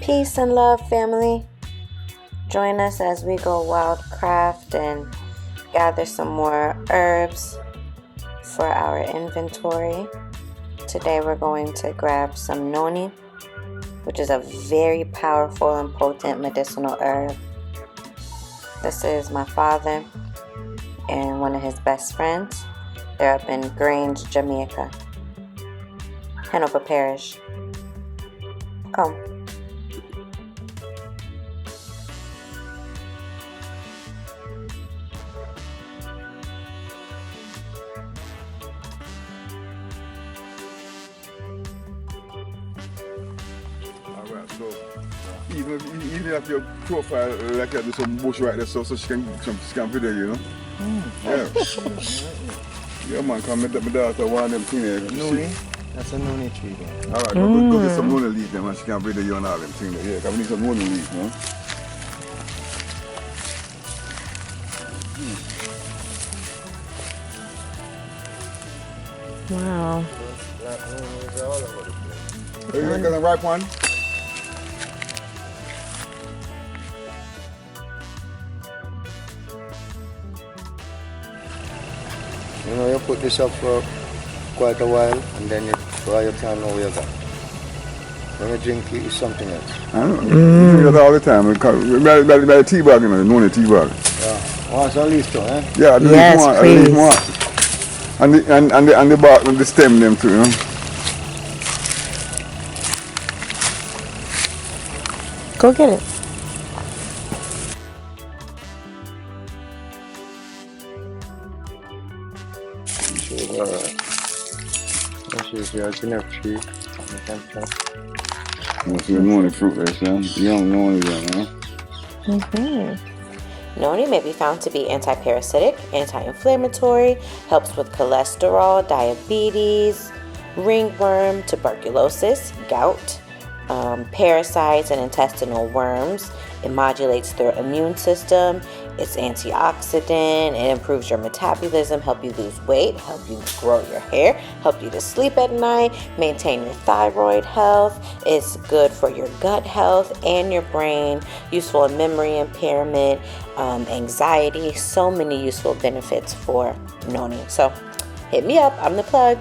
Peace and love, family. Join us as we go wildcraft and gather some more herbs for our inventory. Today we're going to grab some Noni, which is a very powerful and potent medicinal herb. This is my father and one of his best friends. They're up in Grange, Jamaica, Hanover Parish. Come. So even if your profile like that, there's some bush right there, so she can video, you know. Yeah. Yeah, man, come meet up my daughter, one of them things. Noni? That's a Noni tree there. Alright, go get some Noni leaves then, man. She can video you and all them things there. Yeah, because we need some Noni leaves, man. Wow. You like the ripe one? You know, you put this up for quite a while and then you can't know where you got. When you drink it, it's something else. I don't know. You drink it all the time. By the tea bag, you know, Noni tea bag. Yeah. Once at least, eh? Yeah, at least one. And the bark and the stem them too, you know. Go get it. Alright. This is your dinner tree. What's the Noni fruit there, son? Young Noni there, man. Noni may be found to be anti-parasitic, anti-inflammatory, helps with cholesterol, diabetes, ringworm, tuberculosis, gout, parasites and intestinal worms. It modulates the immune system. It's antioxidant. It improves your metabolism, help you lose weight, help you grow your hair, help you to sleep at night, maintain your thyroid health. It's good for your gut health and your brain, useful in memory impairment, anxiety. So many useful benefits for Noni. So hit me up. I'm the plug.